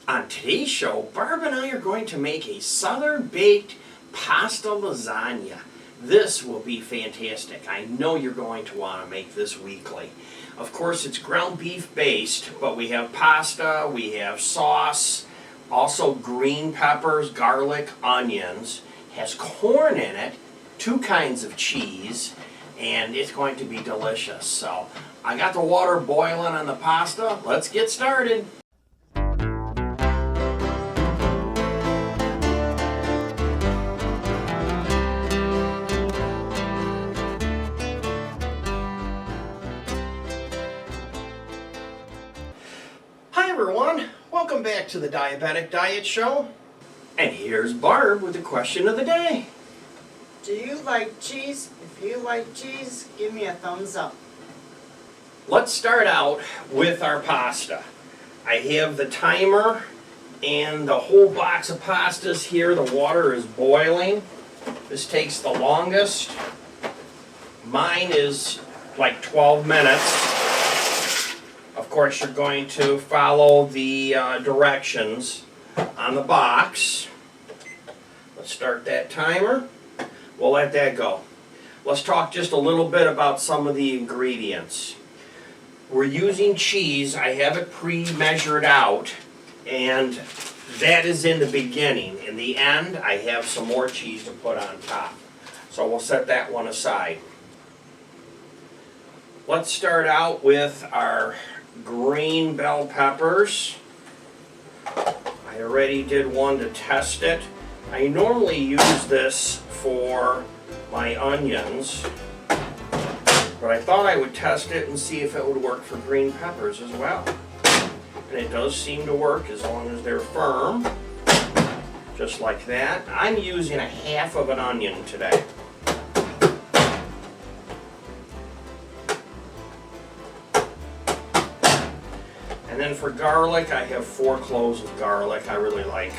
On today's show, Barb and I are going to make a southern baked pasta lasagna. This will be fantastic. I know you're going to want to make this weekly. Of course, it's ground beef based, but we have pasta, we have sauce, also green peppers, garlic, onions, has corn in it, 2 kinds of cheese, and it's going to be delicious. So I got the water boiling on the pasta. Let's get started. Hi everyone, welcome back to the Diabetic Diet Show. And here's Barb with the question of the day. Do you like cheese? If you like cheese, give me a thumbs up. Let's start out with our pasta. I have the timer and the whole box of pastas here. The water is boiling. This takes the longest. Mine is like 12 minutes. Of course, you're going to follow the directions on the box. Let's start that timer. We'll let that go. Let's talk just a little bit about some of the ingredients. We're using cheese. I have it pre-measured out, and that is in the beginning. In the end, I have some more cheese to put on top. So we'll set that one aside. Let's start out with our green bell peppers. I already did one to test it. I normally use this for my onions, but I thought I would test it and see if it would work for green peppers as well. And it does seem to work as long as they're firm, just like that. I'm using 1/2 of an onion today. And then for garlic, I have 4 cloves of garlic. I really like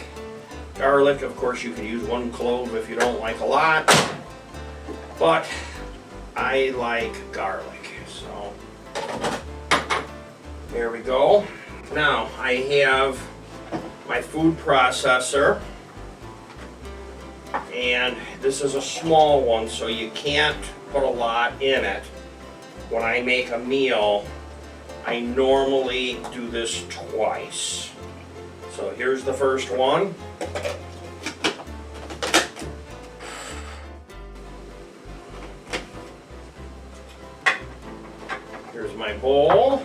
garlic. Of course, you can use 1 clove if you don't like a lot, but I like garlic. So there we go. Now I have my food processor, and this is a small one, so you can't put a lot in it. When I make a meal, I normally do this twice. So here's the first one. Here's my bowl.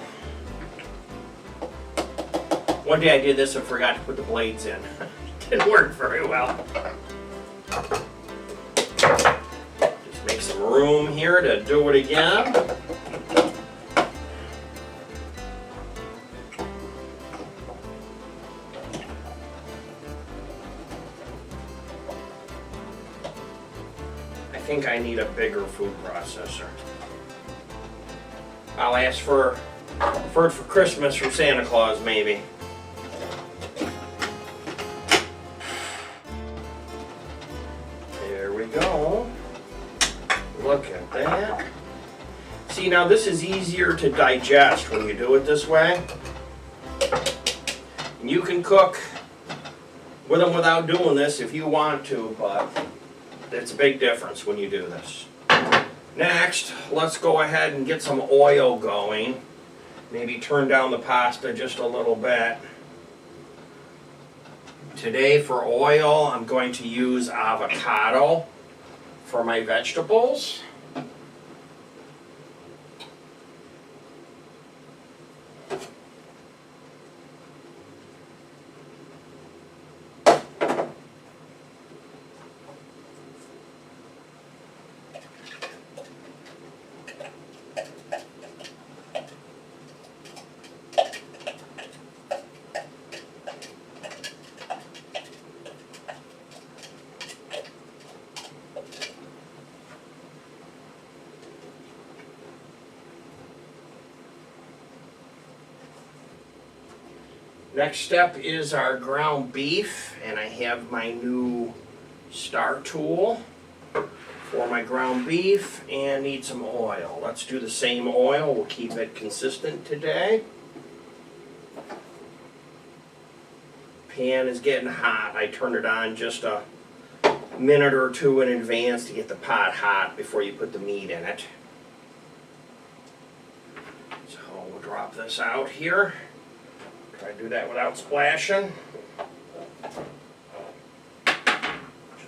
One day I did this and forgot to put the blades in. Didn't work very well. Just make some room here to do it again. I think I need a bigger food processor. I'll ask for it for Christmas from Santa Claus, maybe. There we go. Look at that. See, now this is easier to digest when you do it this way. And you can cook with them without doing this if you want to, but it's a big difference when you do this. Next, let's go ahead and get some oil going. Maybe turn down the pasta just a little bit. Today for oil, I'm going to use avocado for my vegetables. Next step is our ground beef, and I have my new star tool for my ground beef and need some oil. Let's do the same oil. We'll keep it consistent today. Pan is getting hot. I turned it on just a minute or two in advance to get the pot hot before you put the meat in it. So we'll drop this out here. Try to do that without splashing.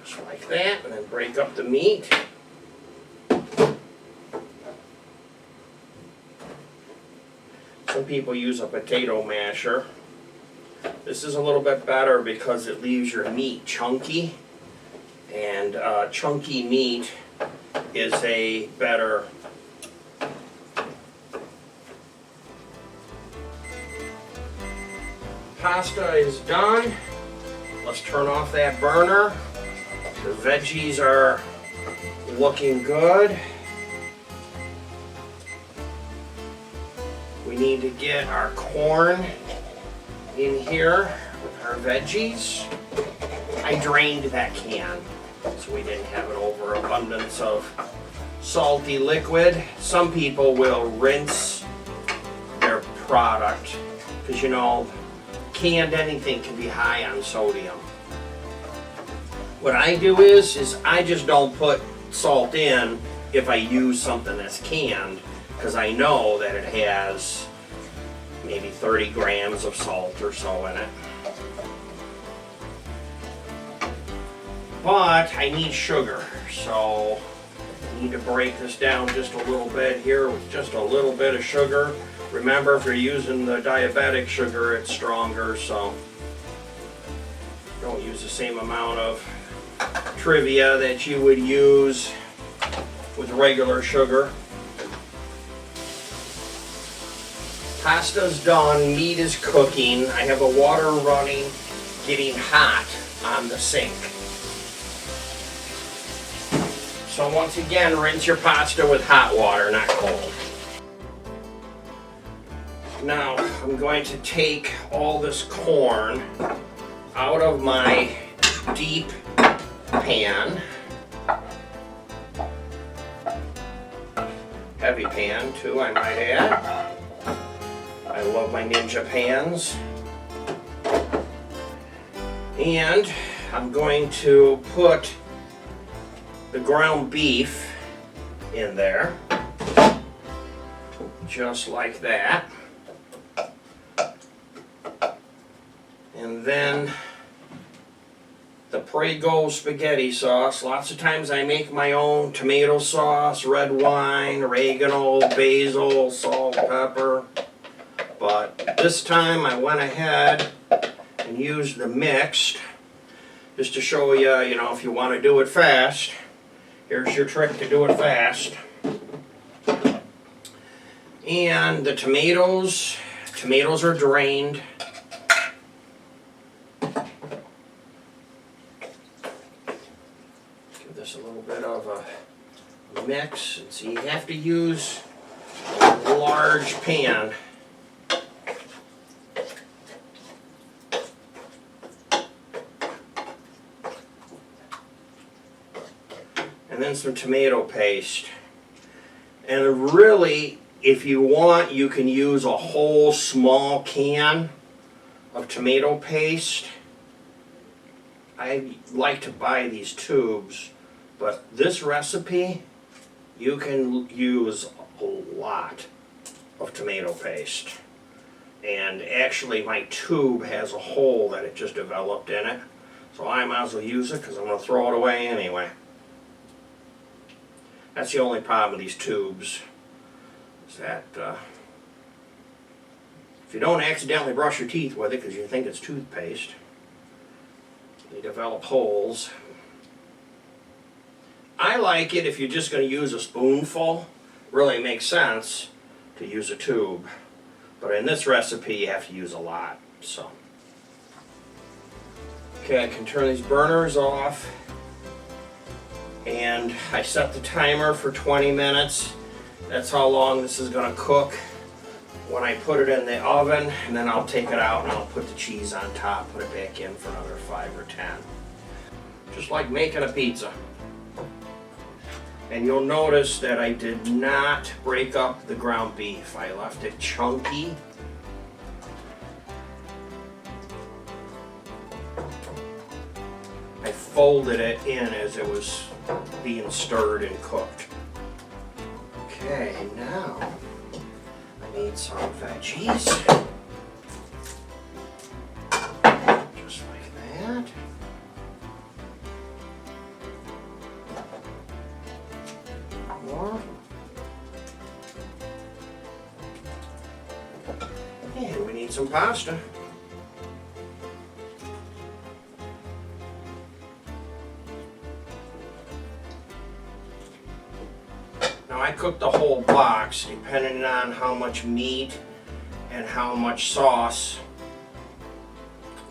Just like that, and then break up the meat. Some people use a potato masher. This is a little bit better because it leaves your meat chunky, and chunky meat is a better pasta is done. Let's turn off that burner. The veggies are looking good. We need to get our corn in here with our veggies. I drained that can so we didn't have an overabundance of salty liquid. Some people will rinse their product because, you know, canned anything can be high on sodium. What I do is I just don't put salt in if I use something that's canned, because I know that it has maybe 30 grams of salt or so in it. But I need sugar, so I need to break this down just a little bit here with just a little bit of sugar. Remember, if you're using the diabetic sugar, it's stronger, so don't use the same amount of trivia that you would use with regular sugar. Pasta's done, meat is cooking. I have the water running, getting hot on the sink. So once again, rinse your pasta with hot water, not cold. Now, I'm going to take all this corn out of my deep pan. Heavy pan, too, I might add. I love my Ninja pans. And I'm going to put the ground beef in there, just like that. And then the Prego spaghetti sauce. Lots of times I make my own tomato sauce, red wine, oregano, basil, salt, pepper. But this time I went ahead and used the mixed, just to show you, you know, if you want to do it fast. Here's your trick to do it fast. And the tomatoes are drained. Give this a little bit of a mix. And so you have to use a large pan. And then some tomato paste. And really, if you want, you can use a whole small can of tomato paste. I like to buy these tubes, but this recipe, you can use a lot of tomato paste. And actually, my tube has a hole that it just developed in it, so I might as well use it because I'm going to throw it away anyway. That's the only problem with these tubes, is that if you don't accidentally brush your teeth with it because you think it's toothpaste, they develop holes. I like it if you're just going to use a spoonful. Really makes sense to use a tube. But in this recipe you have to use a lot. So, okay, I can turn these burners off. And I set the timer for 20 minutes. That's how long this is going to cook. When I put it in the oven, and then I'll take it out and I'll put the cheese on top, put it back in for another 5 or 10. Just like making a pizza. And you'll notice that I did not break up the ground beef. I left it chunky. I folded it in as it was being stirred and cooked. Okay, now I need some veggies. Just like that. More. And we need some pasta. Now I cook the whole box depending on how much meat and how much sauce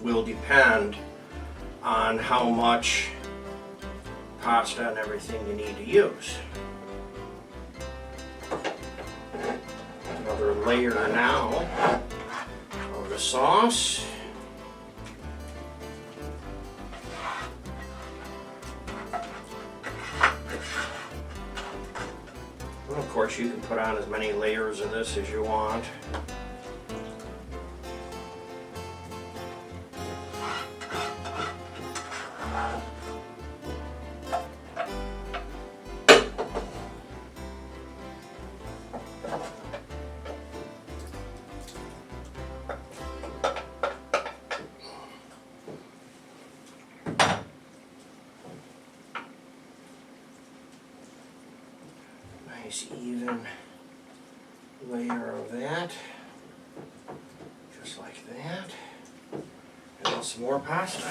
will depend on how much pasta and everything you need to use. Another layer now of the sauce. And of course you can put on as many layers of this as you want. Nice even layer of that, just like that, and then some more pasta.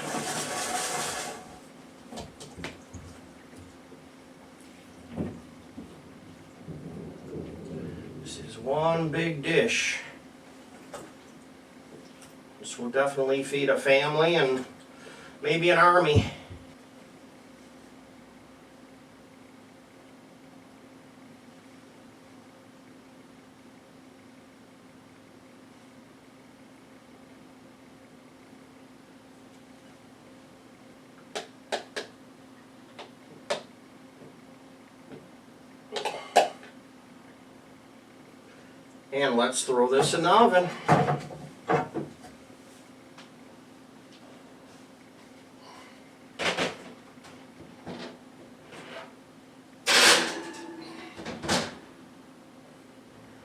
This is one big dish. This will definitely feed a family and maybe an army. And let's throw this in the oven.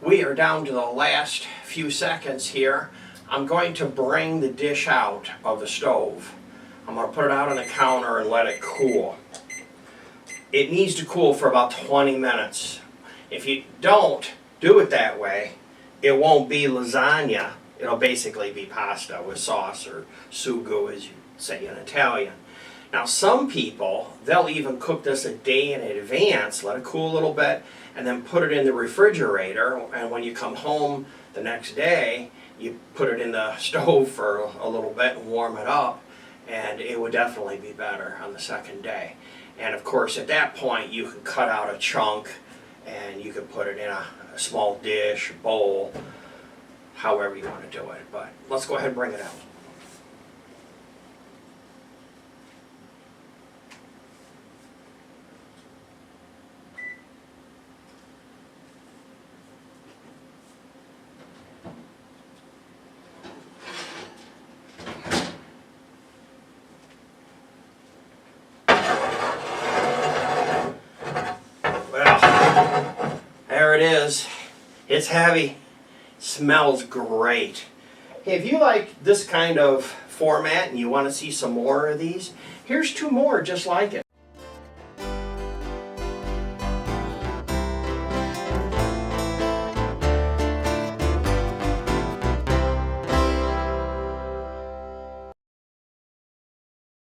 We are down to the last few seconds here. I'm going to bring the dish out of the stove. I'm going to put it out on the counter and let it cool. It needs to cool for about 20 minutes. If you don't do it that way, it won't be lasagna. It'll basically be pasta with sauce, or sugo as you say in Italian. Now some people, they'll even cook this a day in advance, let it cool a little bit, and then put it in the refrigerator, and when you come home the next day, you put it in the stove for a little bit and warm it up, and it would definitely be better on the second day. And of course at that point you can cut out a chunk and you can put it in a small dish, bowl, however you want to do it. But let's go ahead and bring it out. There it is. It's heavy. Smells great. Hey, if you like this kind of format and you want to see some more of these, here's two more just like it.